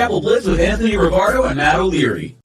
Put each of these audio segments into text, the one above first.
Apple Blitz with Anthony Rivardo and Matt O'Leary.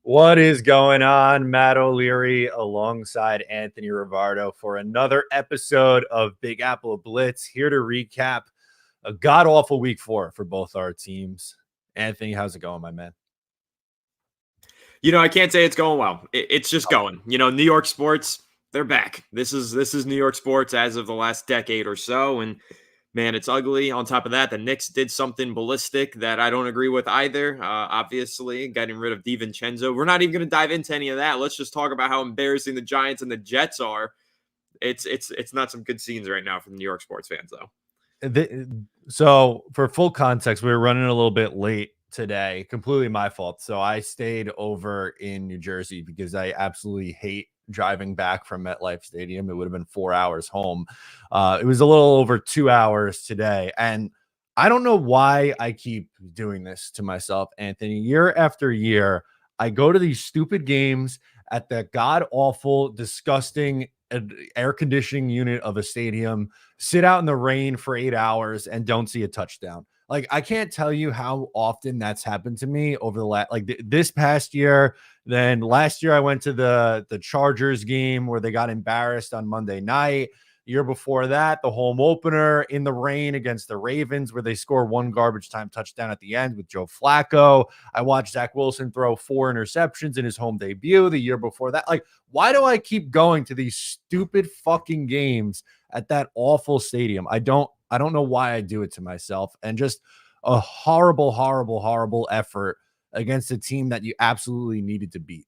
What is going on? Matt O'Leary alongside Anthony Rivardo for another episode of Big Apple Blitz, here to recap a god-awful week 4 for both our teams. Anthony, how's it going, my man? You know, I can't say it's going well. It's just going. You know, New York sports, they're back. This is New York sports as of the last decade or so, and man, it's ugly. On top of that, the Knicks did something ballistic that I don't agree with either. Obviously, getting rid of DiVincenzo. We're not even going to dive into any of that. Let's just talk about how embarrassing the Giants and the Jets are. It's not some good scenes right now for the New York sports fans, though. So, for full context, we were running a little bit late today. Completely my fault. So, I stayed over in New Jersey because I absolutely hate driving back from MetLife Stadium. It would have been 4 hours home. It was a little over 2 hours today. And I don't know why I keep doing this to myself, Anthony. Year after year, I go to these stupid games at the god-awful, disgusting air conditioning unit of a stadium, sit out in the rain for 8 hours and don't see a touchdown. Like, I can't tell you how often that's happened to me over the last, this past year. Then last year I went to the Chargers game where they got embarrassed on Monday night. Year before that, the home opener in the rain against the Ravens, where they score one garbage time touchdown at the end with Joe Flacco. I watched Zach Wilson throw 4 interceptions in his home debut the year before that. Like, why do I keep going to these stupid fucking games at that awful stadium? I don't know why I do it to myself. And just a horrible, horrible, horrible effort against a team that you absolutely needed to beat.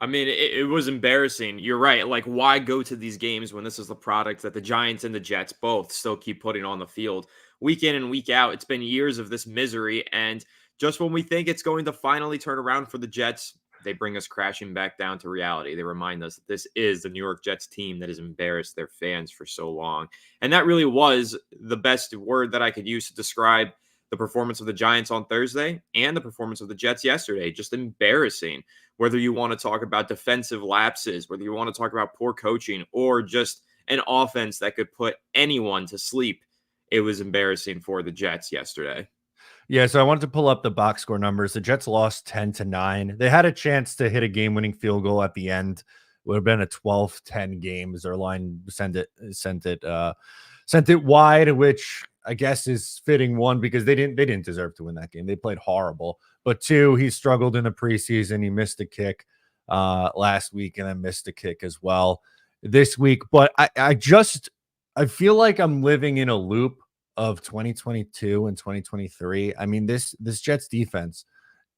I mean, it was embarrassing. You're right. Like, why go to these games when this is the product that the Giants and the Jets both still keep putting on the field week in and week out? It's been years of this misery. And just when we think it's going to finally turn around for the Jets, they bring us crashing back down to reality. They remind us that this is the New York Jets team that has embarrassed their fans for so long. And that really was the best word that I could use to describe the performance of the Giants on Thursday and the performance of the Jets yesterday. Just embarrassing. Whether you want to talk about defensive lapses, whether you want to talk about poor coaching, or just an offense that could put anyone to sleep, it was embarrassing for the Jets yesterday. Yeah, so I wanted to pull up the box score numbers. The Jets lost 10-9. They had a chance to hit a game-winning field goal at the end. Would have been a 12-10 game. As their line sent it wide, which I guess is fitting. One, because they didn't deserve to win that game. They played horrible. But two, he struggled in the preseason. He missed a kick last week and then missed a kick as well this week. But I feel like I'm living in a loop of 2022 and 2023. I mean, this Jets defense,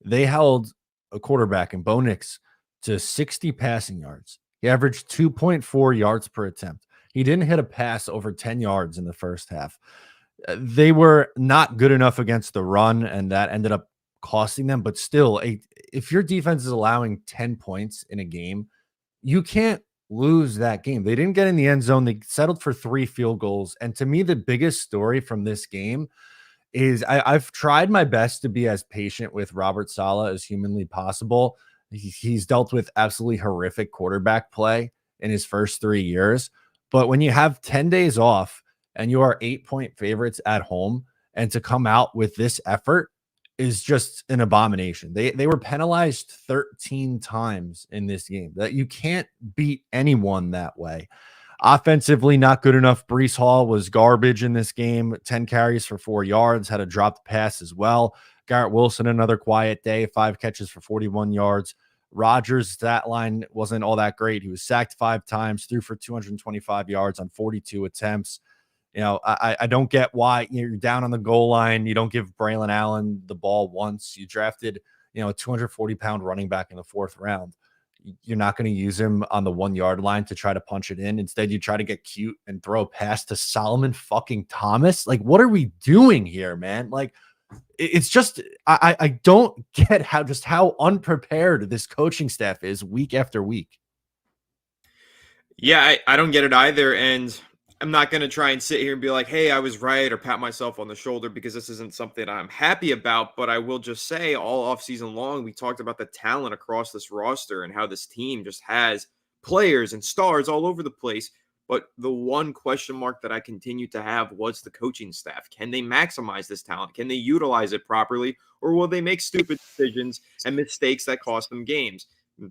they held a quarterback in Bo Nix to 60 passing yards. He averaged 2.4 yards per attempt. He didn't hit a pass over 10 yards in the first half. They were not good enough against the run, and that ended up costing them. But still, if your defense is allowing 10 points in a game, you can't lose that game. They didn't get in the end zone. They settled for 3 field goals. And to me, the biggest story from this game is I've tried my best to be as patient with Robert Saleh as humanly possible. He's dealt with absolutely horrific quarterback play in his first 3 years. But when you have 10 days off and you are 8-point favorites at home, and to come out with this effort is just an abomination. They were penalized 13 times in this game. That you can't beat anyone that way. Offensively, not good enough. Breece Hall was garbage in this game. 10 carries for 4 yards, had a dropped pass as well. Garrett Wilson, another quiet day, 5 catches for 41 yards. Rodgers' stat line wasn't all that great. He was sacked 5 times, threw for 225 yards on 42 attempts. You know, I don't get why you're down on the goal line. You don't give Braylon Allen the ball once. You drafted, a 240-pound running back in the 4th round. You're not going to use him on the 1 yard line to try to punch it in. Instead, you try to get cute and throw a pass to Solomon fucking Thomas. Like, what are we doing here, man? Like, it's just I don't get how unprepared this coaching staff is week after week. Yeah, I don't get it either. And I'm not going to try and sit here and be like, hey, I was right, or pat myself on the shoulder, because this isn't something I'm happy about. But I will just say, all offseason long, we talked about the talent across this roster and how this team just has players and stars all over the place. But the one question mark that I continue to have was the coaching staff. Can they maximize this talent? Can they utilize it properly? Or will they make stupid decisions and mistakes that cost them games?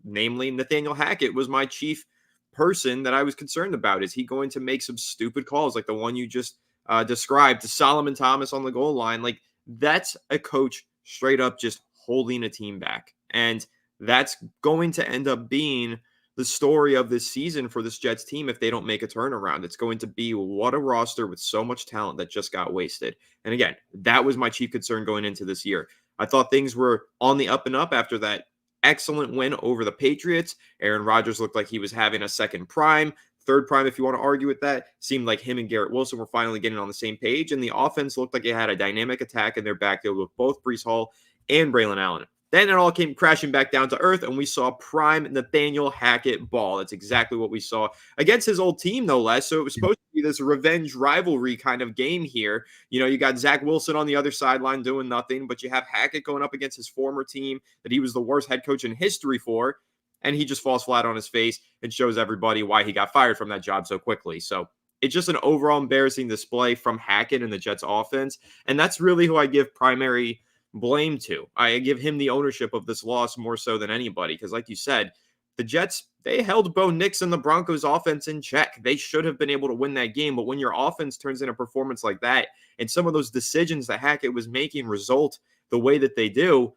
Namely, Nathaniel Hackett was my chief person that I was concerned about. Is he going to make some stupid calls like the one you just described to Solomon Thomas on the goal line? Like, that's a coach straight up just holding a team back. And that's going to end up being the story of this season for this Jets team if they don't make a turnaround. It's going to be, what a roster with so much talent that just got wasted. And again, that was my chief concern going into this year. I thought things were on the up and up after that excellent win over the Patriots. Aaron Rodgers looked like he was having a second prime, third prime, if you want to argue with that. Seemed like him and Garrett Wilson were finally getting on the same page, and the offense looked like it had a dynamic attack in their backfield with both Breece Hall and Braylon Allen. Then it all came crashing back down to earth, and we saw prime Nathaniel Hackett ball. That's exactly what we saw against his old team, no less. So it was supposed to be this revenge rivalry kind of game here. You know, you got Zach Wilson on the other sideline doing nothing, but you have Hackett going up against his former team that he was the worst head coach in history for, and he just falls flat on his face and shows everybody why he got fired from that job so quickly. So it's just an overall embarrassing display from Hackett and the Jets offense, and that's really who I give primary blame to. I give him the ownership of this loss more so than anybody, because like you said, the Jets, they held Bo Nix and the Broncos offense in check. They should have been able to win that game, but when your offense turns in a performance like that and some of those decisions that Hackett was making result the way that they do,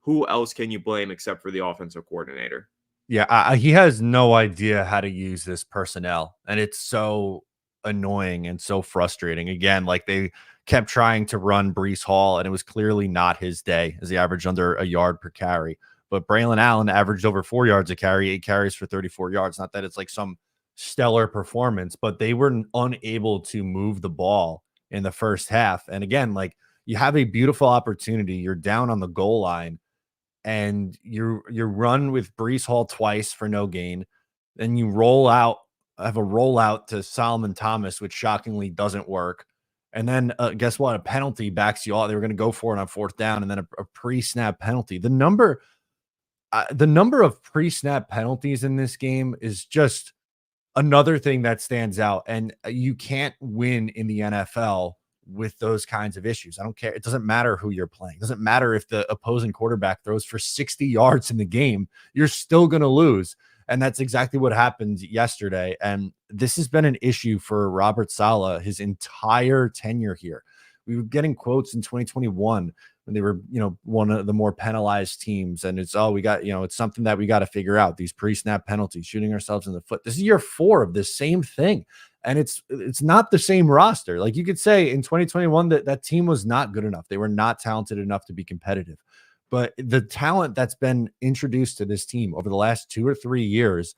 who else can you blame except for the offensive coordinator? Yeah, he has no idea how to use this personnel, and it's so annoying and so frustrating. Again, like, they kept trying to run Breece Hall, and it was clearly not his day, as he averaged under a yard per carry. But Braylon Allen averaged over 4 yards a carry, 8 carries for 34 yards. Not that it's like some stellar performance, but they were unable to move the ball in the first half. And again, like, you have a beautiful opportunity. You're down on the goal line, and you run with Breece Hall twice for no gain. Then you have a rollout to Solomon Thomas, which shockingly doesn't work. And then guess what? A penalty backs you all. They were going to go for it on fourth down, and then a pre-snap penalty. The number of pre-snap penalties in this game is just another thing that stands out. And you can't win in the NFL with those kinds of issues. I don't care. It doesn't matter who you're playing. It doesn't matter if the opposing quarterback throws for 60 yards in the game. You're still going to lose. And that's exactly what happened yesterday. And this has been an issue for Robert Saleh his entire tenure here. We were getting quotes in 2021 when they were, one of the more penalized teams. And it's, it's something that we got to figure out. These pre-snap penalties, shooting ourselves in the foot. This is year 4 of this same thing. And it's not the same roster. Like, you could say in 2021 that team was not good enough. They were not talented enough to be competitive. But the talent that's been introduced to this team over the last 2 or 3 years,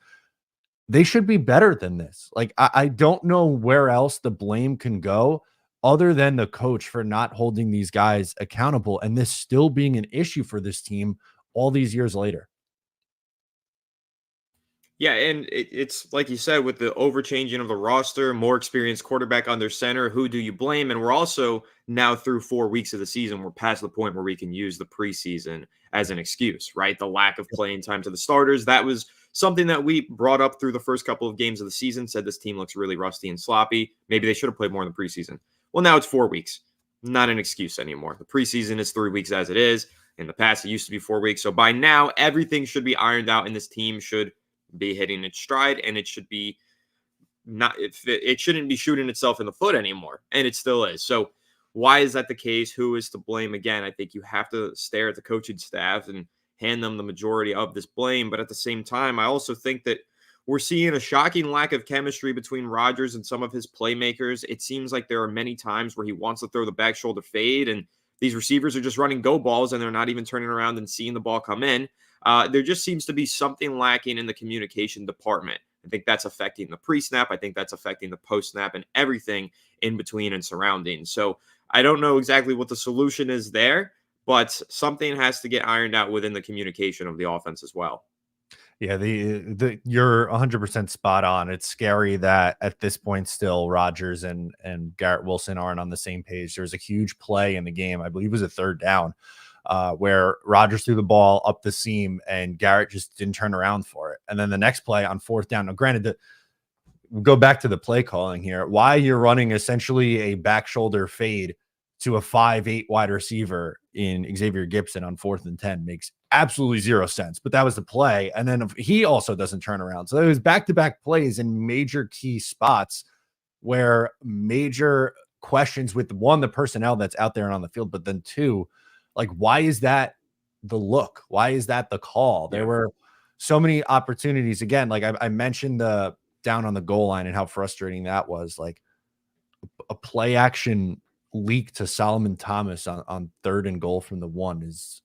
they should be better than this. Like, I don't know where else the blame can go other than the coach for not holding these guys accountable, and this still being an issue for this team all these years later. Yeah, and it's like you said, with the overchanging of the roster, more experienced quarterback under center, who do you blame? And we're also now through 4 weeks of the season. We're past the point where we can use the preseason as an excuse, right? The lack of playing time to the starters. That was something that we brought up through the first couple of games of the season, said this team looks really rusty and sloppy. Maybe they should have played more in the preseason. Well, now it's 4 weeks. Not an excuse anymore. The preseason is 3 weeks as it is. In the past, it used to be 4 weeks. So by now, everything should be ironed out, and this team should be hitting its stride, and it should be not, it shouldn't be shooting itself in the foot anymore, and it still is. So why is that the case? Who is to blame? Again, I think you have to stare at the coaching staff and hand them the majority of this blame. But at the same time, I also think that we're seeing a shocking lack of chemistry between Rodgers and some of his playmakers. It seems like there are many times where he wants to throw the back shoulder fade, and these receivers are just running go balls and they're not even turning around and seeing the ball come in. There just seems to be something lacking in the communication department. I think that's affecting the pre-snap. I think that's affecting the post-snap and everything in between and surrounding. So I don't know exactly what the solution is there, but something has to get ironed out within the communication of the offense as well. Yeah, the you're 100% spot on. It's scary that at this point still Rodgers and Garrett Wilson aren't on the same page. There's a huge play in the game, I believe it was a third down, where Rodgers threw the ball up the seam and Garrett just didn't turn around for it. And then the next play on fourth down. Now, granted, we'll go back to the play calling here. Why you're running essentially a back shoulder fade to a 5'8" wide receiver in Xavier Gibson on 4th and 10 makes absolutely zero sense. But that was the play. And then he also doesn't turn around. So it was back-to-back plays in major key spots where major questions with, one, the personnel that's out there and on the field, but then two, like, why is that the look? Why is that the call? There were so many opportunities. Again, like I mentioned the down on the goal line and how frustrating that was. Like, a play action leak to Solomon Thomas on 3rd and goal from the 1 is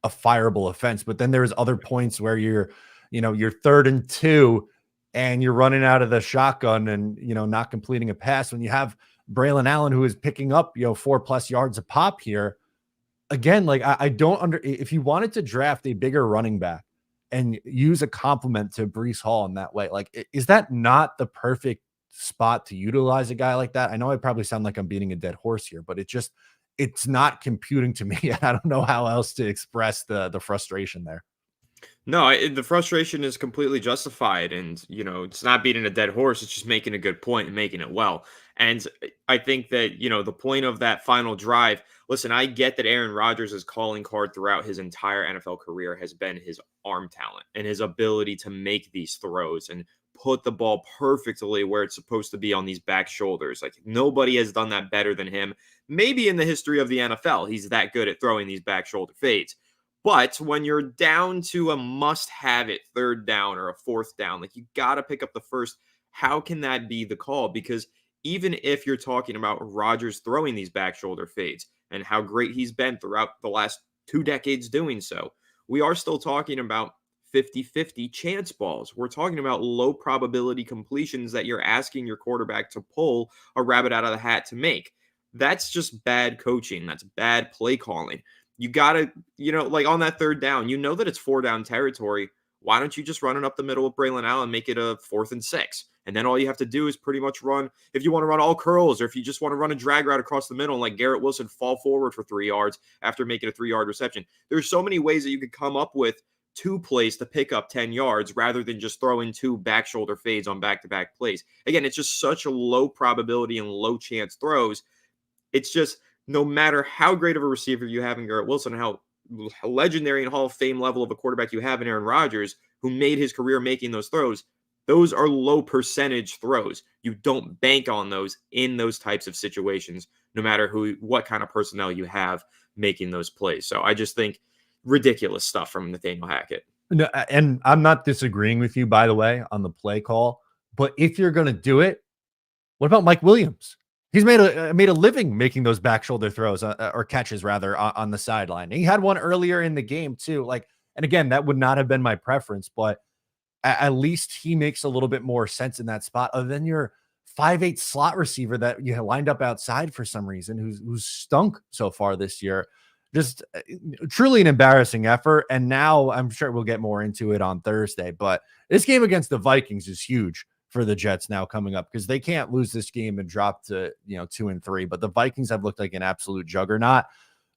a fireable offense. But then there's other points where you're 3rd and 2 and you're running out of the shotgun and, not completing a pass when you have Braylon Allen, who is picking up, 4+ yards a pop here. Again, like, I don't if you wanted to draft a bigger running back and use a compliment to Breece Hall in that way, like, is that not the perfect spot to utilize a guy like that? I know I probably sound like I'm beating a dead horse here, but it's not computing to me. I don't know how else to express the frustration there. No, the frustration is completely justified. And, it's not beating a dead horse. It's just making a good point and making it well. And I think that, the point of that final drive, listen, I get that Aaron Rodgers' calling card throughout his entire NFL career has been his arm talent and his ability to make these throws and put the ball perfectly where it's supposed to be on these back shoulders. Like, nobody has done that better than him. Maybe in the history of the NFL, he's that good at throwing these back shoulder fades. But when you're down to a must-have it 3rd down or a 4th down, like, you got to pick up the first. How can that be the call? Because even if you're talking about Rodgers throwing these back shoulder fades and how great he's been throughout the last 2 decades doing so, we are still talking about 50-50 chance balls. We're talking about low probability completions that you're asking your quarterback to pull a rabbit out of the hat to make. That's just bad coaching. That's bad play calling. You got to, like, on that 3rd down, that it's 4 down territory. Why don't you just run it up the middle with Braylon Allen, make it a 4th and 6? And then all you have to do is pretty much run, if you want to run all curls, or if you just want to run a drag route across the middle and let Garrett Wilson fall forward for 3 yards after making a 3-yard reception. There's so many ways that you could come up with 2 plays to pick up 10 yards rather than just throwing 2 back shoulder fades on back-to-back plays. Again, it's just such a low probability and low chance throws. It's just, no matter how great of a receiver you have in Garrett Wilson and how legendary and Hall of Fame level of a quarterback you have in Aaron Rodgers, who made his career making those are low percentage throws. You don't bank on those in those types of situations, no matter what kind of personnel you have making those plays. So I just think ridiculous stuff from Nathaniel Hackett. No, and I'm not disagreeing with you, by the way, on the play call, but if you're going to do it, what about Mike Williams? He's made a living making those back shoulder throws or catches rather on the sideline. He had one earlier in the game too. Like, and again, that would not have been my preference, but at least he makes a little bit more sense in that spot other than your 5'8" slot receiver that you lined up outside for some reason, who's stunk so far this year. Just truly an embarrassing effort. And now I'm sure we'll get more into it on Thursday, but this game against the Vikings is huge for the Jets now coming up because they can't lose this game and drop to 2-3. But the Vikings have looked like an absolute juggernaut.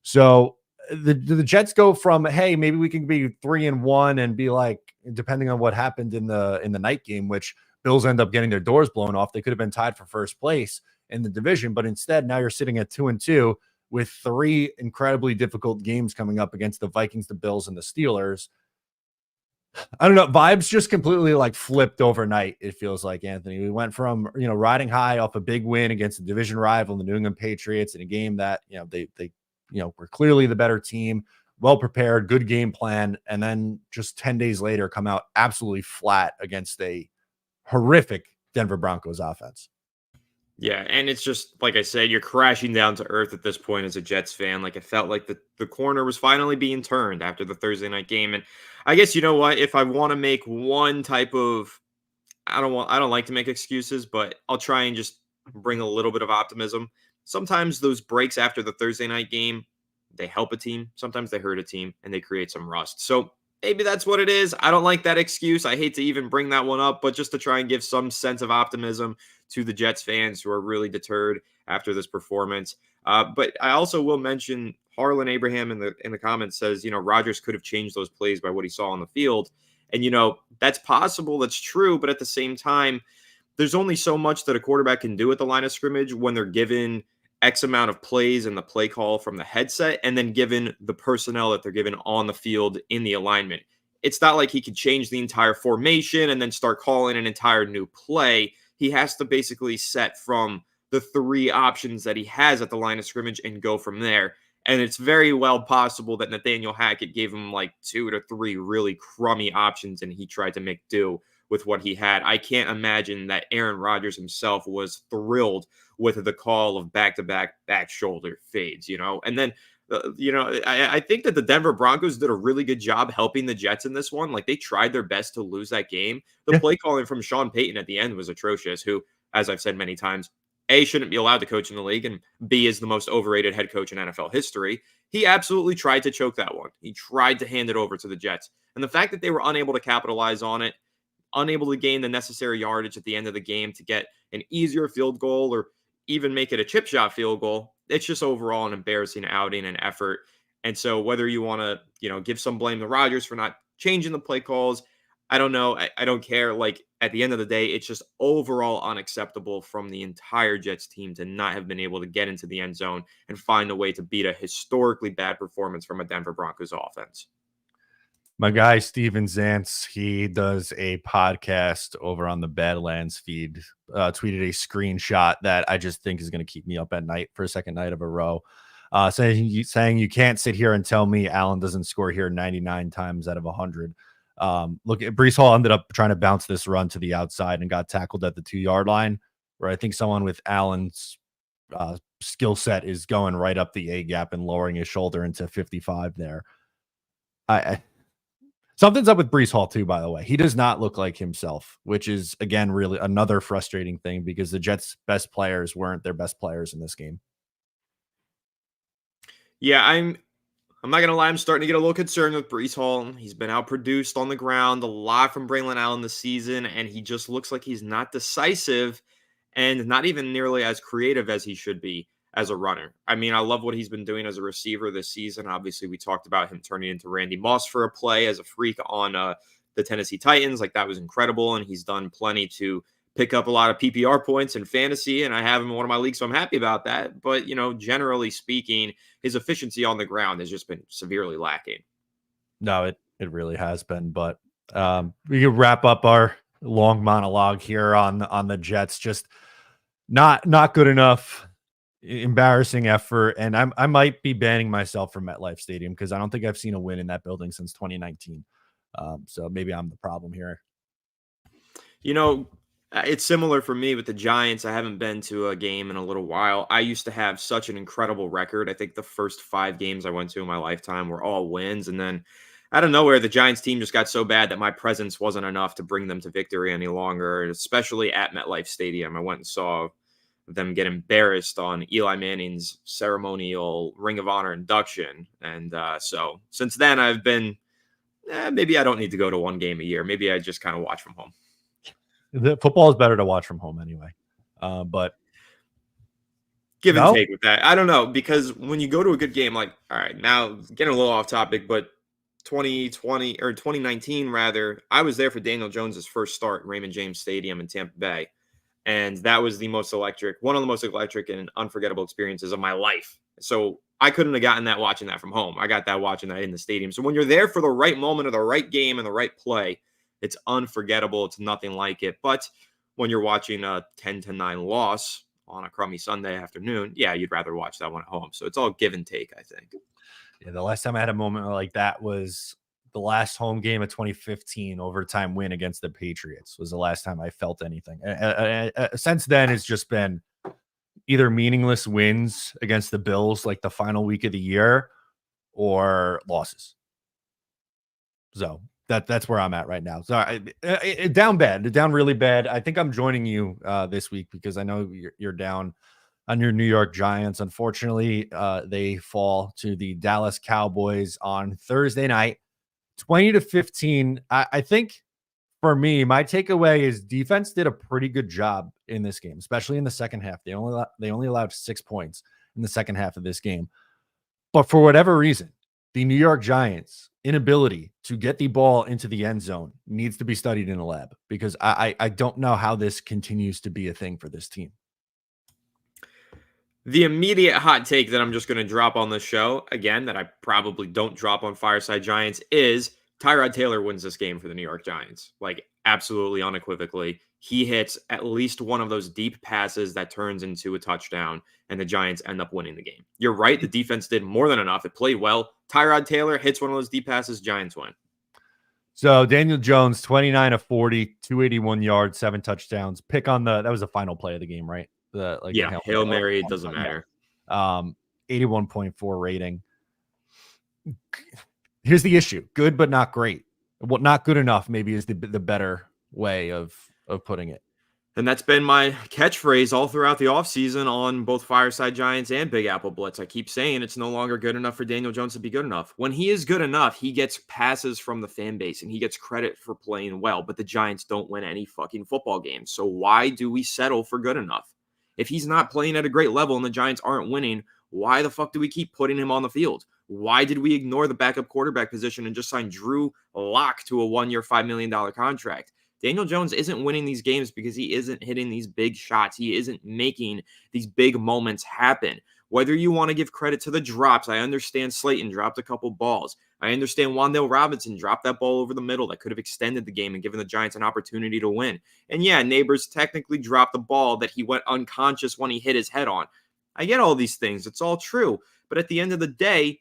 So the Jets go from, hey, maybe we can be 3-1 and be like, depending on what happened in the night game, which Bills end up getting their doors blown off. They could have been tied for first place in the division, but instead now you're sitting at 2-2 with 3 incredibly difficult games coming up against the Vikings, the Bills, and the Steelers. I don't know. Vibes just completely like flipped overnight. It feels like, Anthony. We went from, riding high off a big win against a division rival, the New England Patriots, in a game that, they were clearly the better team, well prepared, good game plan. And then just 10 days later come out absolutely flat against a horrific Denver Broncos offense. Yeah, and it's just like I said, you're crashing down to earth at this point as a Jets fan. Like it felt like the corner was finally being turned after the Thursday night game. And I guess you know what? If I want to make one type of I don't like to make excuses, but I'll try and just bring a little bit of optimism. Sometimes those breaks after the Thursday night game, they help a team. Sometimes they hurt a team and they create some rust. So maybe that's what it is. I don't like that excuse. I hate to even bring that one up, but just to try and give some sense of optimism to the Jets fans who are really deterred after this performance. But I also will mention Harlan Abraham in the comments says, Rodgers could have changed those plays by what he saw on the field. And, that's possible. That's true. But at the same time, there's only so much that a quarterback can do at the line of scrimmage when they're given X amount of plays and the play call from the headset, and then given the personnel that they're given on the field in the alignment. It's not like he could change the entire formation and then start calling an entire new play. He has to basically set from the three options that he has at the line of scrimmage and go from there. And it's very well possible that Nathaniel Hackett gave him like 2 to 3 really crummy options and he tried to make do with what he had. I can't imagine that Aaron Rodgers himself was thrilled with the call of back-to-back back shoulder fades, And then, I think that the Denver Broncos did a really good job helping the Jets in this one. Like they tried their best to lose that game. The play calling from Sean Payton at the end was atrocious, who, as I've said many times, A, shouldn't be allowed to coach in the league, and B, is the most overrated head coach in NFL history. He absolutely tried to choke that one. He tried to hand it over to the Jets. And the fact that they were unable to capitalize on it, unable to gain the necessary yardage at the end of the game to get an easier field goal or even make it a chip shot field goal, it's just overall an embarrassing outing and effort. And so whether you want to, give some blame to Rodgers for not changing the play calls, I don't know. I don't care. Like at the end of the day, it's just overall unacceptable from the entire Jets team to not have been able to get into the end zone and find a way to beat a historically bad performance from a Denver Broncos offense. My guy, Steven Zantz, he does a podcast over on the Badlands feed, tweeted a screenshot that I just think is going to keep me up at night for a second night of a row. Saying you can't sit here and tell me Allen doesn't score here 99 times out of 100. Look, Breece Hall ended up trying to bounce this run to the outside and got tackled at the 2-yard line, where I think someone with Allen's skill set is going right up the A gap and lowering his shoulder into 55 there. Something's up with Breece Hall too, by the way. He does not look like himself, which is, again, really another frustrating thing because the Jets' best players weren't their best players in this game. Yeah, I'm not gonna lie, I'm starting to get a little concerned with Breece Hall. He's been outproduced on the ground a lot from Braylon Allen this season, and he just looks like he's not decisive and not even nearly as creative as he should be as a runner. I mean, I love what he's been doing as a receiver this season. Obviously, we talked about him turning into Randy Moss for a play as a freak on the Tennessee Titans. Like that was incredible, and he's done plenty to pick up a lot of PPR points in fantasy, and I have him in one of my leagues, so I'm happy about that. But, generally speaking, his efficiency on the ground has just been severely lacking. No, it really has been, but we can wrap up our long monologue here on the Jets. Just not good enough, embarrassing effort, and I might be banning myself from MetLife Stadium because I don't think I've seen a win in that building since 2019. So maybe I'm the problem here. It's similar for me with the Giants. I haven't been to a game in a little while. I used to have such an incredible record. I think the first 5 games I went to in my lifetime were all wins. And then out of nowhere, the Giants team just got so bad that my presence wasn't enough to bring them to victory any longer, especially at MetLife Stadium. I went and saw them get embarrassed on Eli Manning's ceremonial Ring of Honor induction. And so since then, I've been, maybe I don't need to go to one game a year. Maybe I just kind of watch from home. The football is better to watch from home anyway. But give and take with that. I don't know, because when you go to a good game, like, all right, now getting a little off topic, but 2020 or 2019 rather, I was there for Daniel Jones's first start in Raymond James Stadium in Tampa Bay. And that was one of the most electric and unforgettable experiences of my life. So I couldn't have gotten that watching that from home. I got that watching that in the stadium. So when you're there for the right moment of the right game and the right play, it's unforgettable. It's nothing like it. But when you're watching a 10-9 loss on a crummy Sunday afternoon, yeah, you'd rather watch that one at home. So it's all give and take, I think. Yeah, the last time I had a moment like that was the last home game of 2015 overtime win against the Patriots was the last time I felt anything. Since then, it's just been either meaningless wins against the Bills like the final week of the year or losses. So that's where I'm at right now. So down bad, down really bad. I think I'm joining you this week because I know you're down on your New York Giants. Unfortunately, they fall to the Dallas Cowboys on Thursday night, 20-15. I think for me, my takeaway is defense did a pretty good job in this game, especially in the second half. They only allowed 6 points in the second half of this game. But for whatever reason, the New York Giants' inability to get the ball into the end zone needs to be studied in a lab because I don't know how this continues to be a thing for this team. The immediate hot take that I'm just going to drop on the show, again, that I probably don't drop on Fireside Giants, is Tyrod Taylor wins this game for the New York Giants. Like, absolutely unequivocally. He hits at least one of those deep passes that turns into a touchdown, and the Giants end up winning the game. You're right. The defense did more than enough. It played well. Tyrod Taylor hits one of those deep passes. Giants win. So Daniel Jones, 29 of 40, 281 yards, 7 touchdowns. Pick on that was the final play of the game, right? The Hail Mary, it doesn't matter. 81.4 rating. Here's the issue: good but not great. Well, not good enough maybe is the better way of putting it. And that's been my catchphrase all throughout the offseason on both Fireside Giants and Big Apple Blitz. I keep saying it's no longer good enough for Daniel Jones to be good enough. When he is good enough, he gets passes from the fan base and he gets credit for playing well, but the Giants don't win any fucking football games. So why do we settle for good enough? If he's not playing at a great level and the Giants aren't winning, why the fuck do we keep putting him on the field? Why did we ignore the backup quarterback position and just sign Drew Lock to a 1-year, $5 million contract? Daniel Jones isn't winning these games because he isn't hitting these big shots. He isn't making these big moments happen. Whether you want to give credit to the drops, I understand Slayton dropped a couple balls. I understand Wan'Dale Robinson dropped that ball over the middle that could have extended the game and given the Giants an opportunity to win. And yeah, Neighbors technically dropped the ball that he went unconscious when he hit his head on. I get all these things. It's all true. But at the end of the day,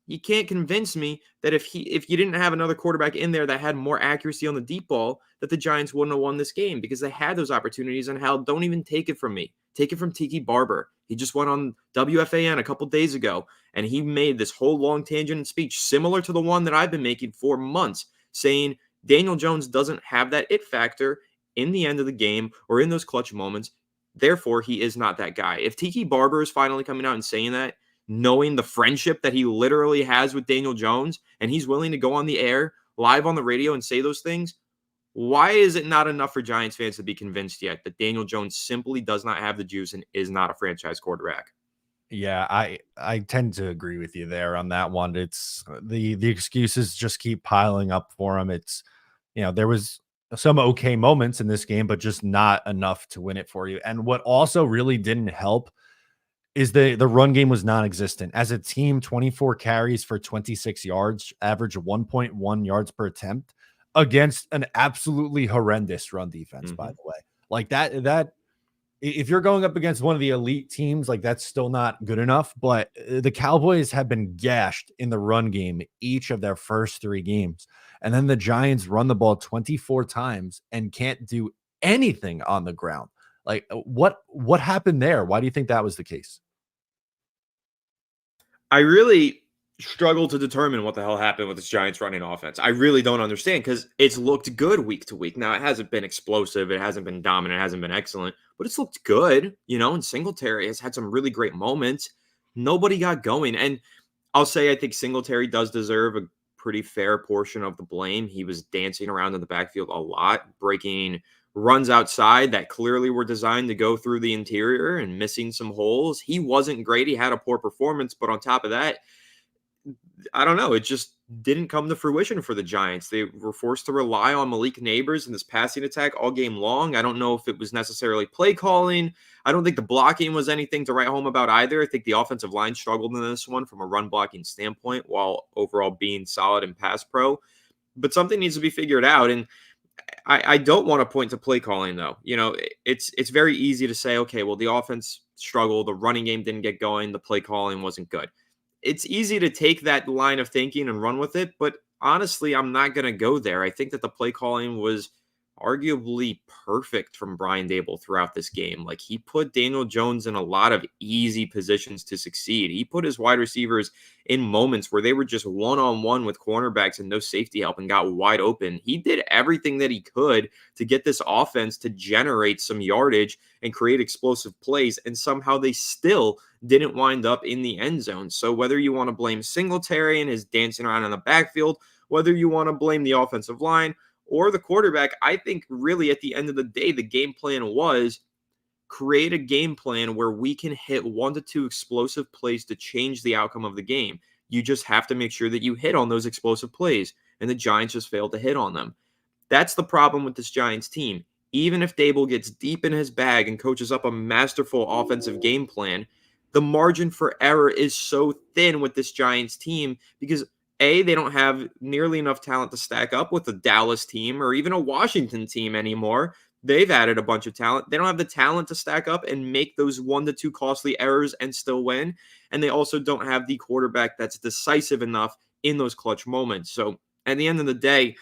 you can't convince me that if you didn't have another quarterback in there that had more accuracy on the deep ball, that the Giants wouldn't have won this game because they had those opportunities. And hell, don't even take it from me. Take it from Tiki Barber. He just went on WFAN a couple days ago, and he made this whole long tangent speech similar to the one that I've been making for months, saying Daniel Jones doesn't have that it factor in the end of the game or in those clutch moments. Therefore, he is not that guy. If Tiki Barber is finally coming out and saying that, knowing the friendship that he literally has with Daniel Jones, and he's willing to go on the air, live on the radio and say those things, why is it not enough for Giants fans to be convinced yet that Daniel Jones simply does not have the juice and is not a franchise quarterback? Yeah, I tend to agree with you there on that one. It's the excuses just keep piling up for him. It's, there was some okay moments in this game, but just not enough to win it for you. And what also really didn't help is the run game was non-existent. As a team, 24 carries for 26 yards, average 1.1 yards per attempt against an absolutely horrendous run defense, by the way. Like that if you're going up against one of the elite teams, like that's still not good enough. But the Cowboys have been gashed in the run game each of their first 3 games. And then the Giants run the ball 24 times and can't do anything on the ground. Like what happened there? Why do you think that was the case? I really struggle to determine what the hell happened with this Giants running offense. I really don't understand because it's looked good week to week. Now, it hasn't been explosive. It hasn't been dominant. It hasn't been excellent, but it's looked good, and Singletary has had some really great moments. Nobody got going. And I'll say I think Singletary does deserve a pretty fair portion of the blame. He was dancing around in the backfield a lot, breaking runs outside that clearly were designed to go through the interior and missing some holes. He wasn't great. He had a poor performance, but on top of that, I don't know. It just didn't come to fruition for the Giants. They were forced to rely on Malik Neighbors in this passing attack all game long. I don't know if it was necessarily play calling. I don't think the blocking was anything to write home about either. I think the offensive line struggled in this one from a run blocking standpoint while overall being solid in pass pro. But something needs to be figured out. And I don't want to point to play calling, though. It's very easy to say, okay, well, the offense struggled. The running game didn't get going. The play calling wasn't good. It's easy to take that line of thinking and run with it. But honestly, I'm not going to go there. I think that the play calling was arguably perfect from Brian Dable throughout this game. Like, he put Daniel Jones in a lot of easy positions to succeed. He put his wide receivers in moments where they were just one-on-one with cornerbacks and no safety help and got wide open. He did everything that he could to get this offense to generate some yardage and create explosive plays, and somehow they still didn't wind up in the end zone. So whether you want to blame Singletary and his dancing around in the backfield, whether you want to blame the offensive line or the quarterback, I think really at the end of the day, the game plan was create a game plan where we can hit 1 to 2 explosive plays to change the outcome of the game. You just have to make sure that you hit on those explosive plays, and the Giants just failed to hit on them. That's the problem with this Giants team. Even if Dable gets deep in his bag and coaches up a masterful offensive game plan, the margin for error is so thin with this Giants team because A, they don't have nearly enough talent to stack up with a Dallas team or even a Washington team anymore. They've added a bunch of talent. They don't have the talent to stack up and make those 1 to 2 costly errors and still win. And they also don't have the quarterback that's decisive enough in those clutch moments. So at the end of the day,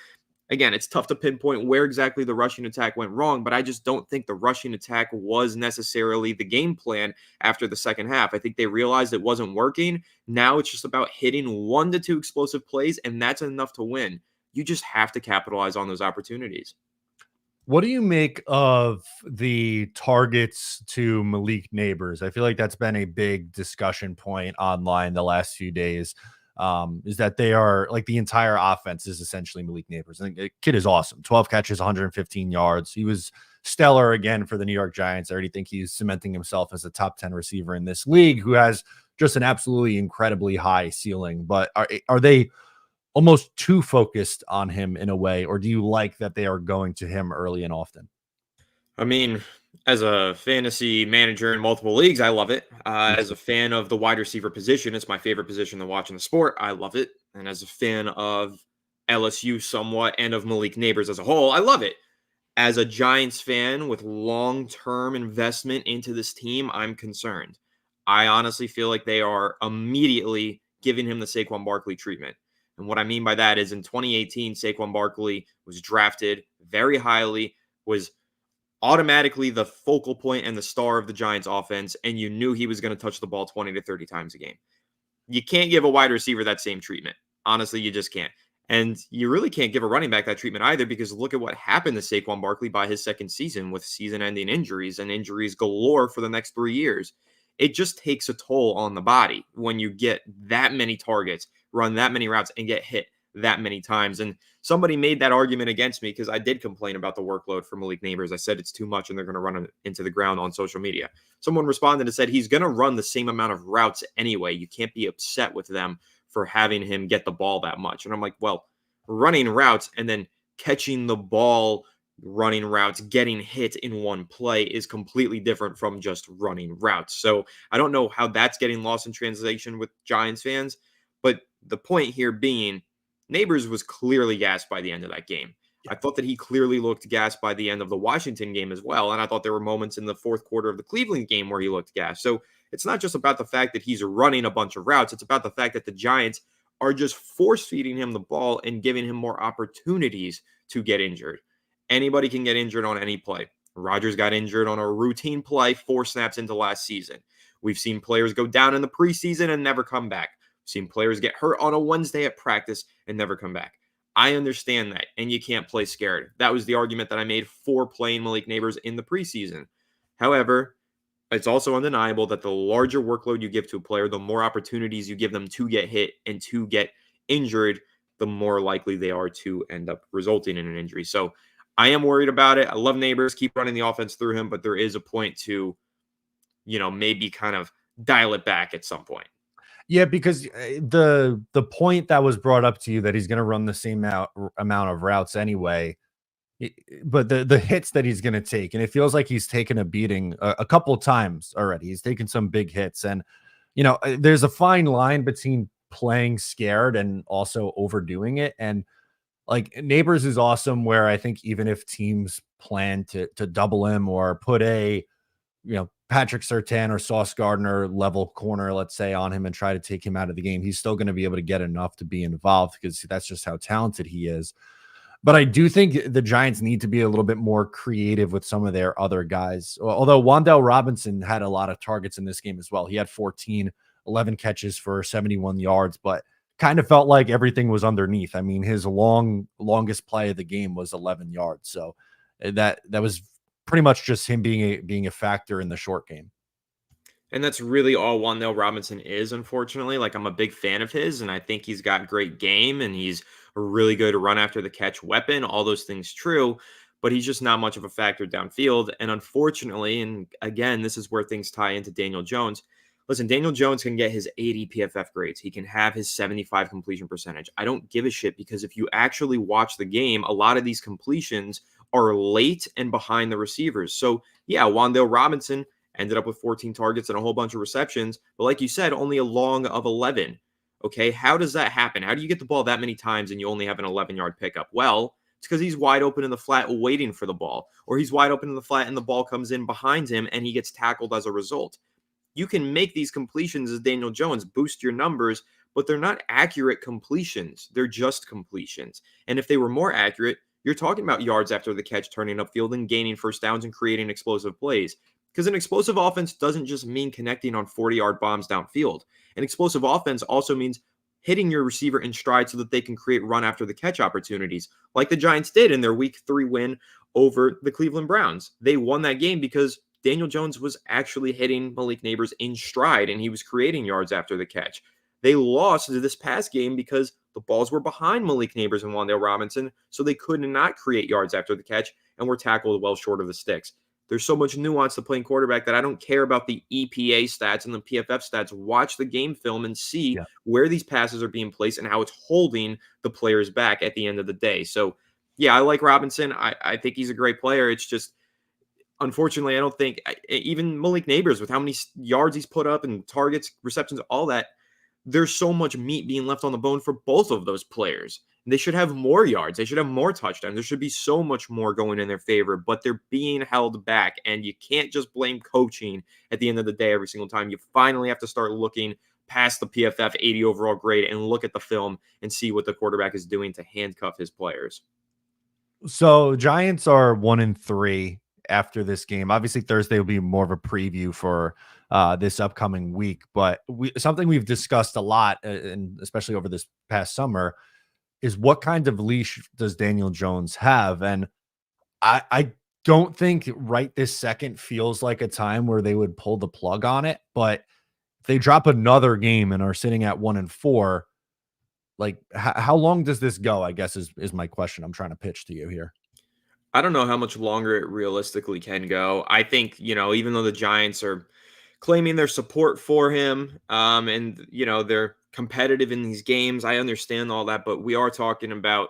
again, it's tough to pinpoint where exactly the rushing attack went wrong, but I just don't think the rushing attack was necessarily the game plan after the second half. I think they realized it wasn't working. Now it's just about hitting 1 to 2 explosive plays, and that's enough to win. You just have to capitalize on those opportunities. What do you make of the targets to Malik Neighbors? I feel like that's been a big discussion point online the last few days. Is that they are like the entire offense is essentially Malik Neighbors. I think the kid is awesome. 12 catches, 115 yards. He was stellar again for the New York Giants. I already think he's cementing himself as a top 10 receiver in this league who has just an absolutely incredibly high ceiling. But are they almost too focused on him in a way, or do you like that they are going to him early and often? I mean, as a fantasy manager in multiple leagues, I love it. As a fan of the wide receiver position, it's my favorite position to watch in the sport. I love it. And as a fan of LSU somewhat and of Malik Neighbors as a whole, I love it. As a Giants fan with long-term investment into this team, I'm concerned. I honestly feel like they are immediately giving him the Saquon Barkley treatment. And what I mean by that is in 2018, Saquon Barkley was drafted very highly, was automatically the focal point and the star of the Giants offense, and you knew he was going to touch the ball 20 to 30 times a game. You can't give a wide receiver that same treatment. Honestly, you just can't. And you really can't give a running back that treatment either, because look at what happened to Saquon Barkley by his second season with season-ending injuries and injuries galore for the next 3 years. It just takes a toll on the body when you get that many targets, run that many routes, and get hit that many times. And somebody made that argument against me because I did complain about the workload for Malik Neighbors. I said it's too much and they're going to run him into the ground on social media. Someone responded and said he's going to run the same amount of routes anyway. You can't be upset with them for having him get the ball that much. And I'm like, well, running routes and then catching the ball, running routes, getting hit in one play is completely different from just running routes. So I don't know how that's getting lost in translation with Giants fans. But the point here being, Neighbors was clearly gassed by the end of that game. I thought that he clearly looked gassed by the end of the Washington game as well. And I thought there were moments in the fourth quarter of the Cleveland game where he looked gassed. So it's not just about the fact that he's running a bunch of routes. It's about the fact that the Giants are just force feeding him the ball and giving him more opportunities to get injured. Anybody can get injured on any play. Rodgers got injured on a routine play 4 snaps into last season. We've seen players go down in the preseason and never come back. We've seen players get hurt on a Wednesday at practice and never come back. I understand that, and you can't play scared. That was the argument that I made for playing Malik Neighbors in the preseason. However, it's also undeniable that the larger workload you give to a player, the more opportunities you give them to get hit and to get injured, the more likely they are to end up resulting in an injury. So I am worried about it. I love Neighbors, keep running the offense through him, but there is a point to, maybe kind of dial it back at some point. Yeah, because the point that was brought up to you that he's going to run the same amount of routes anyway, but the hits that he's going to take, and it feels like he's taken a beating a couple of times already. He's taken some big hits, and there's a fine line between playing scared and also overdoing it. And like Neighbors is awesome, where I think even if teams plan to double him or put a Patrick Surtain or Sauce Gardner level corner, let's say, on him and try to take him out of the game, he's still going to be able to get enough to be involved because that's just how talented he is. But I do think the Giants need to be a little bit more creative with some of their other guys. Although Wan'Dale Robinson had a lot of targets in this game as well. He had 14, 11 catches for 71 yards, but kind of felt like everything was underneath. I mean, his longest play of the game was 11 yards. So that was pretty much just him being a factor in the short game. And that's really all Wan'Dale Robinson is, unfortunately. Like, I'm a big fan of his, and I think he's got great game, and he's a really good run after the catch weapon. All those things true, but he's just not much of a factor downfield. And unfortunately, and again, this is where things tie into Daniel Jones. Listen, Daniel Jones can get his 80 PFF grades. He can have his 75 completion percentage. I don't give a shit, because if you actually watch the game, a lot of these completions are late and behind the receivers. So yeah, Wan'Dale Robinson ended up with 14 targets and a whole bunch of receptions. But like you said, only a long of 11. Okay, how does that happen? How do you get the ball that many times and you only have an 11-yard pickup? Well, it's because he's wide open in the flat waiting for the ball, or he's wide open in the flat and the ball comes in behind him and he gets tackled as a result. You can make these completions as Daniel Jones, boost your numbers, but they're not accurate completions. They're just completions. And if they were more accurate, you're talking about yards after the catch, turning upfield and gaining first downs and creating explosive plays. Because an explosive offense doesn't just mean connecting on 40-yard bombs downfield. An explosive offense also means hitting your receiver in stride so that they can create run after the catch opportunities, like the Giants did in their Week 3 win over the Cleveland Browns. They won that game because Daniel Jones was actually hitting Malik Nabers in stride, and he was creating yards after the catch. They lost this past game because the balls were behind Malik Nabers and Wan'Dale Robinson, so they could not create yards after the catch and were tackled well short of the sticks. There's so much nuance to playing quarterback that I don't care about the EPA stats and the PFF stats. Watch the game film and see where these passes are being placed and how it's holding the players back at the end of the day. So, yeah, I like Robinson. I think he's a great player. It's just, unfortunately, I don't think even Malik Nabers, with how many yards he's put up and targets, receptions, all that, there's so much meat being left on the bone for both of those players. They should have more yards. They should have more touchdowns. There should be so much more going in their favor, but they're being held back. And you can't just blame coaching at the end of the day every single time. You finally have to start looking past the PFF 80 overall grade and look at the film and see what the quarterback is doing to handcuff his players. So Giants are 1-3 after this game. Obviously, Thursday will be more of a preview for this upcoming week, but something we've discussed a lot, and especially over this past summer, is what kind of leash does Daniel Jones have? And I don't think right this second feels like a time where they would pull the plug on it, but if they drop another game and are sitting at 1-4, like how long does this go? I guess is my question I'm trying to pitch to you here. I don't know how much longer it realistically can go. I think, even though the Giants are claiming their support for him, and, they're competitive in these games, I understand all that, but we are talking about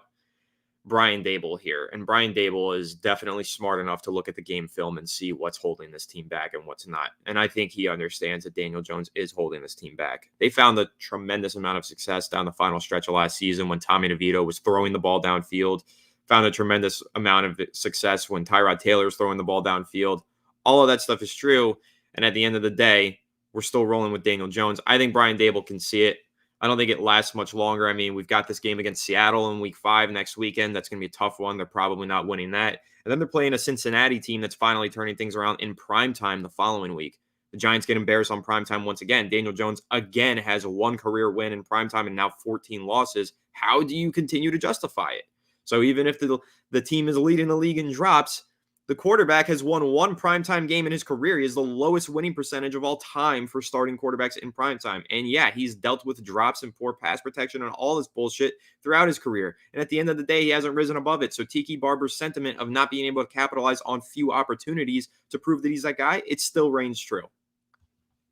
Brian Daboll here. And Brian Daboll is definitely smart enough to look at the game film and see what's holding this team back and what's not. And I think he understands that Daniel Jones is holding this team back. They found a tremendous amount of success down the final stretch of last season when Tommy DeVito was throwing the ball downfield. Found a tremendous amount of success when Tyrod Taylor is throwing the ball downfield. All of that stuff is true. And at the end of the day, we're still rolling with Daniel Jones. I think Brian Daboll can see it. I don't think it lasts much longer. I mean, we've got this game against Seattle in Week 5 next weekend. That's going to be a tough one. They're probably not winning that. And then they're playing a Cincinnati team that's finally turning things around in primetime the following week. The Giants get embarrassed on primetime once again. Daniel Jones, again, has one career win in primetime and now 14 losses. How do you continue to justify it? So even if the team is leading the league in drops, the quarterback has won one primetime game in his career. He has the lowest winning percentage of all time for starting quarterbacks in primetime. And yeah, he's dealt with drops and poor pass protection and all this bullshit throughout his career. And at the end of the day, he hasn't risen above it. So Tiki Barber's sentiment of not being able to capitalize on few opportunities to prove that he's that guy, it still reigns true.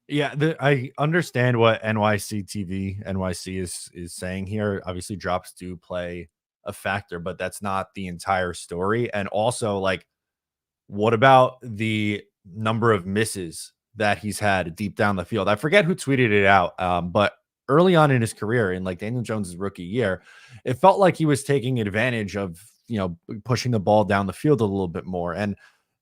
Yeah, I understand what NYC is saying here. Obviously, drops do play a factor, but that's not the entire story. And also, like, what about the number of misses that he's had deep down the field? I forget who tweeted it out, but early on in his career, in like Daniel Jones's rookie year, it felt like he was taking advantage of, pushing the ball down the field a little bit more. And,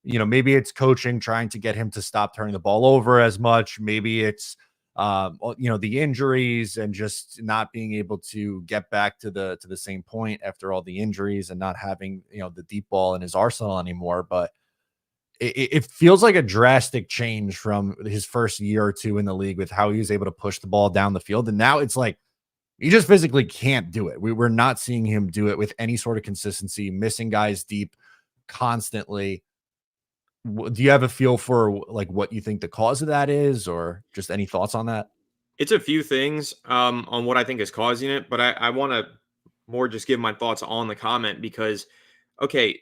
maybe it's coaching trying to get him to stop turning the ball over as much. Maybe it's the injuries and just not being able to get back to the same point after all the injuries and not having, the deep ball in his arsenal anymore. But it feels like a drastic change from his first year or two in the league with how he was able to push the ball down the field. And now it's like he just physically can't do it. We're not seeing him do it with any sort of consistency, missing guys deep constantly. Do you have a feel for like what you think the cause of that is, or just any thoughts on that? It's a few things on what I think is causing it, but I want to more just give my thoughts on the comment because, okay,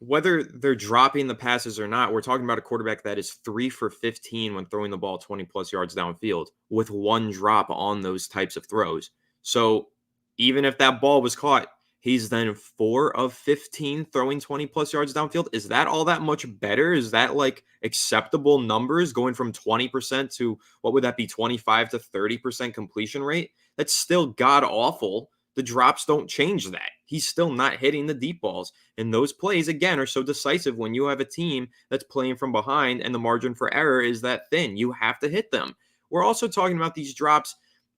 whether they're dropping the passes or not, we're talking about a quarterback that is 3 for 15 when throwing the ball 20 plus yards downfield with one drop on those types of throws. So even if that ball was caught, he's then 4 of 15 throwing 20 plus yards downfield. Is that all that much better? Is that like acceptable numbers going from 20% to what would that be, 25 to 30% completion rate? That's still god awful. The drops don't change that. He's still not hitting the deep balls. And those plays, again, are so decisive when you have a team that's playing from behind and the margin for error is that thin. You have to hit them. We're also talking about these drops.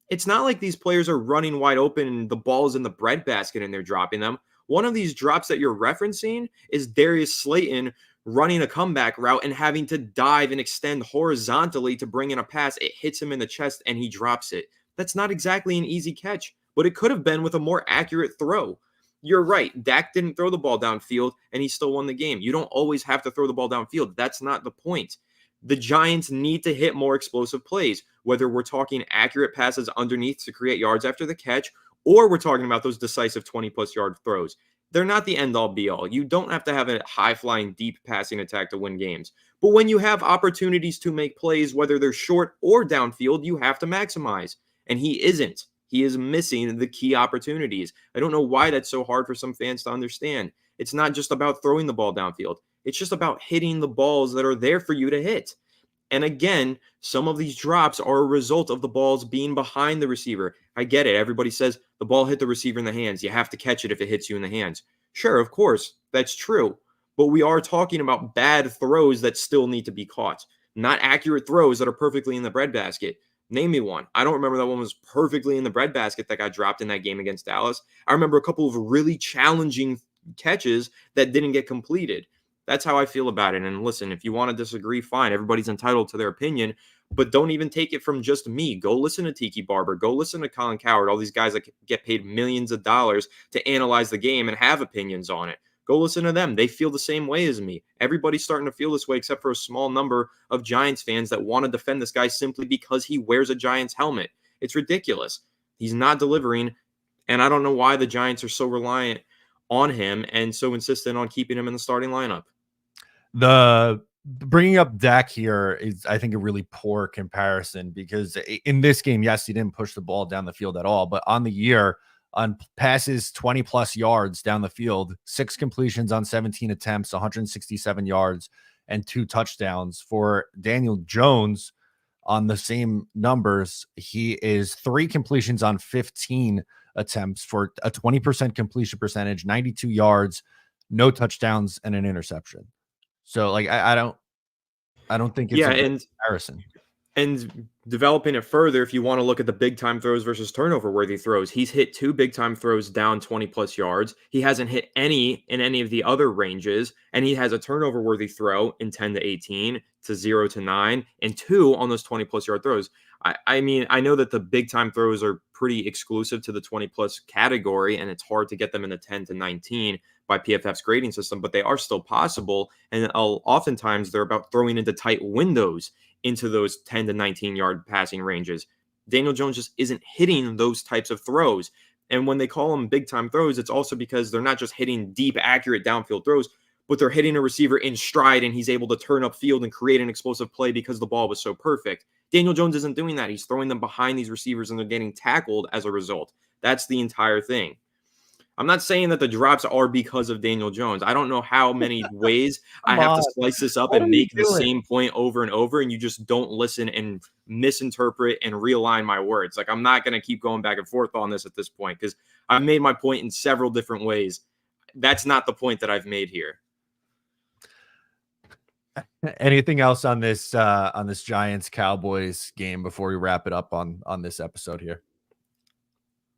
It's not like these players are running wide open and the ball's in the breadbasket and they're dropping them. One of these drops that you're referencing is Darius Slayton running a comeback route and having to dive and extend horizontally to bring in a pass. It hits him in the chest and he drops it. That's not exactly an easy catch, but it could have been with a more accurate throw. You're right. Dak didn't throw the ball downfield and he still won the game. You don't always have to throw the ball downfield. That's not the point. The Giants need to hit more explosive plays, whether we're talking accurate passes underneath to create yards after the catch, or we're talking about those decisive 20-plus yard throws. They're not the end-all be-all. You don't have to have a high-flying, deep passing attack to win games. But when you have opportunities to make plays, whether they're short or downfield, you have to maximize. And he isn't. He is missing the key opportunities. I don't know why that's so hard for some fans to understand. It's not just about throwing the ball downfield. It's just about hitting the balls that are there for you to hit. And again, some of these drops are a result of the balls being behind the receiver. I get it. Everybody says the ball hit the receiver in the hands. You have to catch it if it hits you in the hands. Sure, of course, that's true. But we are talking about bad throws that still need to be caught, not accurate throws that are perfectly in the breadbasket. Name me one. I don't remember that one was perfectly in the breadbasket that got dropped in that game against Dallas. I remember a couple of really challenging catches that didn't get completed. That's how I feel about it. And listen, if you want to disagree, fine. Everybody's entitled to their opinion, but don't even take it from just me. Go listen to Tiki Barber. Go listen to Colin Cowherd, all these guys that get paid millions of dollars to analyze the game and have opinions on it. Go listen to them. They feel the same way as me. Everybody's starting to feel this way except for a small number of Giants fans that want to defend this guy simply because he wears a Giants helmet. It's ridiculous. He's not delivering, and I don't know why the Giants are so reliant on him and so insistent on keeping him in the starting lineup. The bringing up Dak here is, I think, a really poor comparison because in this game, yes, he didn't push the ball down the field at all, but on the year, on passes 20 plus yards down the field, 6 completions on 17 attempts, 167 yards, and 2 touchdowns. For Daniel Jones, on the same numbers, he is 3 completions on 15 attempts for a 20% completion percentage, 92 yards, no touchdowns, and an interception. So, like, I don't think it's a comparison. And developing it further, if you want to look at the big time throws versus turnover worthy throws, he's hit 2 big time throws down 20 plus yards. He hasn't hit any in any of the other ranges, and he has a turnover worthy throw in 10 to 18 to 0 to 9 and 2 on those 20 plus yard throws. I mean, I know that the big time throws are pretty exclusive to the 20 plus category, and it's hard to get them in the 10 to 19 by PFF's grading system, but they are still possible. And oftentimes they're about throwing into tight windows into those 10 to 19 yard passing ranges. Daniel Jones just isn't hitting those types of throws. And when they call them big time throws, it's also because they're not just hitting deep, accurate downfield throws, but they're hitting a receiver in stride and he's able to turn upfield and create an explosive play because the ball was so perfect. Daniel Jones isn't doing that. He's throwing them behind these receivers and they're getting tackled as a result. That's the entire thing. I'm not saying that the drops are because of Daniel Jones. I don't know how many ways I have to slice this up and make the same point over and over, and you just don't listen and misinterpret and realign my words. Like, I'm not going to keep going back and forth on this at this point because I've made my point in several different ways. That's not the point that I've made here. Anything else on this Giants Cowboys game before we wrap it up on this episode here?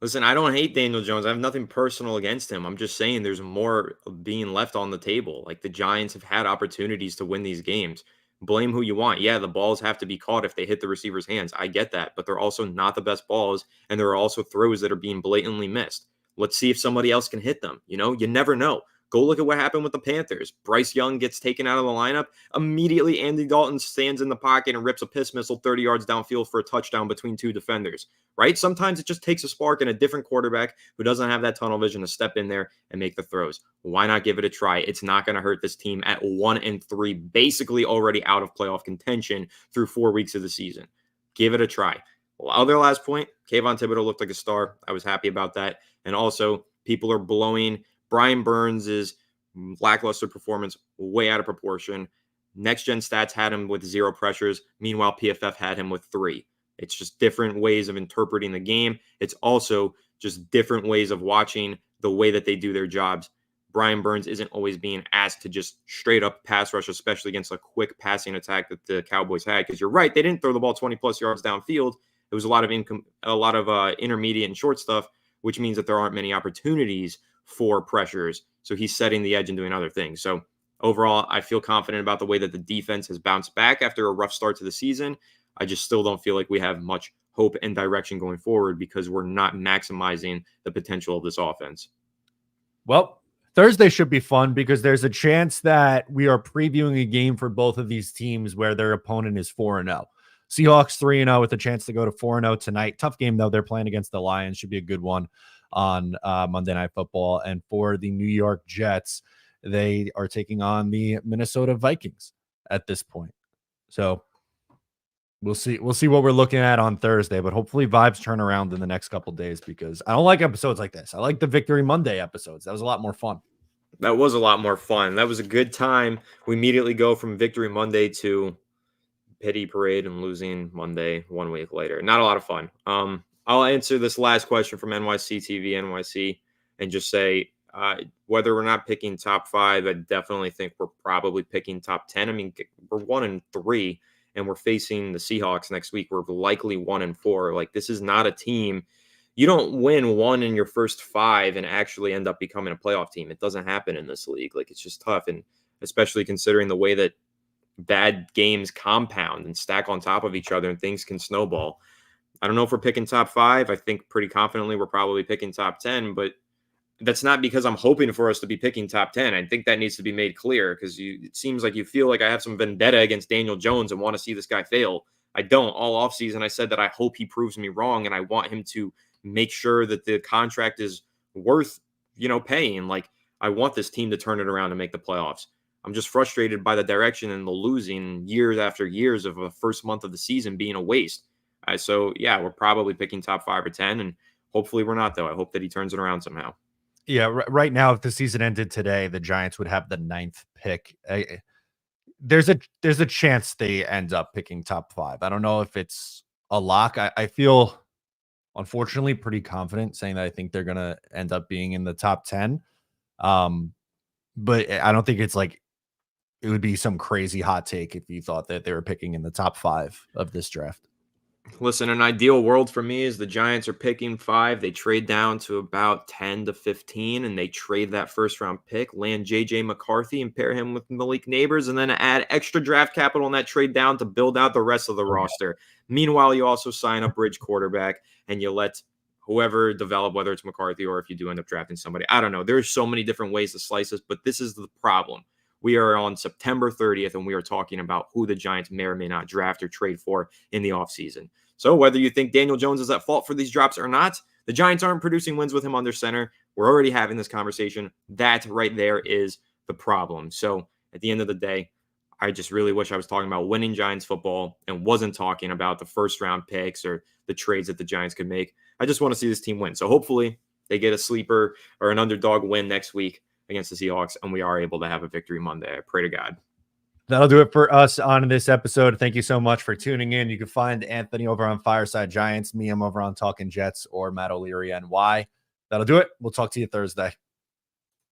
Listen, I don't hate Daniel Jones. I have nothing personal against him. I'm just saying there's more being left on the table. Like the Giants have had opportunities to win these games. Blame who you want. Yeah, the balls have to be caught if they hit the receiver's hands. I get that, but they're also not the best balls, and there are also throws that are being blatantly missed. Let's see if somebody else can hit them. You never know. Go look at what happened with the Panthers. Bryce Young gets taken out of the lineup. Immediately, Andy Dalton stands in the pocket and rips a piss missile 30 yards downfield for a touchdown between two defenders, right? Sometimes it just takes a spark and a different quarterback who doesn't have that tunnel vision to step in there and make the throws. Why not give it a try? It's not going to hurt this team at 1-3, basically already out of playoff contention through 4 weeks of the season. Give it a try. Well, other last point, Kayvon Thibodeau looked like a star. I was happy about that. And also, people are blowing Brian Burns' lackluster performance way out of proportion. Next Gen Stats had him with 0 pressures. Meanwhile, PFF had him with 3. It's just different ways of interpreting the game. It's also just different ways of watching the way that they do their jobs. Brian Burns isn't always being asked to just straight up pass rush, especially against a quick passing attack that the Cowboys had. Because you're right, they didn't throw the ball 20 plus yards downfield. It was a lot of intermediate and short stuff, which means that there aren't many opportunities for pressures. So he's setting the edge and doing other things. So overall, I feel confident about the way that the defense has bounced back after a rough start to the season. I just still don't feel like we have much hope and direction going forward because we're not maximizing the potential of this offense. Well, Thursday should be fun because there's a chance that we are previewing a game for both of these teams where their opponent is 4-0. Seahawks 3-0 with a chance to go to 4-0 tonight. Tough game, though. They're playing against the Lions. Should be a good one on Monday Night Football. And for the New York Jets, they are taking on the Minnesota Vikings at this point. So we'll see what we're looking at on Thursday, but hopefully vibes turn around in the next couple days because I don't like episodes like this. I like the Victory Monday episodes. That was a lot more fun. That was a lot more fun. That was a good time. We immediately go from Victory Monday to pity parade and losing Monday 1 week later. Not a lot of fun. I'll answer this last question from NYC TV NYC and just say whether we're not picking top 5, I definitely think we're probably picking top 10. I mean, we're 1-3 and we're facing the Seahawks next week. We're likely 1-4. Like, this is not a team. You don't win 1 in your first 5 and actually end up becoming a playoff team. It doesn't happen in this league. Like, it's just tough. And especially considering the way that bad games compound and stack on top of each other and things can snowball. I don't know if we're picking top 5. I think pretty confidently we're probably picking top 10, but that's not because I'm hoping for us to be picking top 10. I think that needs to be made clear because it seems like you feel like I have some vendetta against Daniel Jones and want to see this guy fail. I don't. All offseason, I said that I hope he proves me wrong and I want him to make sure that the contract is worth, paying. Like, I want this team to turn it around and make the playoffs. I'm just frustrated by the direction and the losing years after years of a first month of the season being a waste. So, yeah, we're probably picking top 5 or 10, and hopefully we're not, though. I hope that he turns it around somehow. Yeah, right now, if the season ended today, the Giants would have the 9th pick. There's a chance they end up picking top 5. I don't know if it's a lock. I feel, unfortunately, pretty confident saying that I think they're going to end up being in the top 10. But I don't think it's like it would be some crazy hot take if you thought that they were picking in the top 5 of this draft. Listen, an ideal world for me is the Giants are picking 5. They trade down to about 10 to 15, and they trade that first-round pick, land J.J. McCarthy, and pair him with Malik Neighbors, and then add extra draft capital on that trade down to build out the rest of the roster. Meanwhile, you also sign a bridge quarterback, and you let whoever develop, whether it's McCarthy or if you do end up drafting somebody. I don't know. There's so many different ways to slice this, but this is the problem. We are on September 30th, and we are talking about who the Giants may or may not draft or trade for in the offseason. So whether you think Daniel Jones is at fault for these drops or not, the Giants aren't producing wins with him under center. We're already having this conversation. That right there is the problem. So at the end of the day, I just really wish I was talking about winning Giants football and wasn't talking about the first-round picks or the trades that the Giants could make. I just want to see this team win. So hopefully they get a sleeper or an underdog win next week against the Seahawks, and we are able to have a victory Monday. I pray to God. That'll do it for us on this episode. Thank you so much for tuning in. You can find Anthony over on Fireside Giants, me, I'm over on Talking Jets, or Matt O'Leary NY. That'll do it. We'll talk to you Thursday.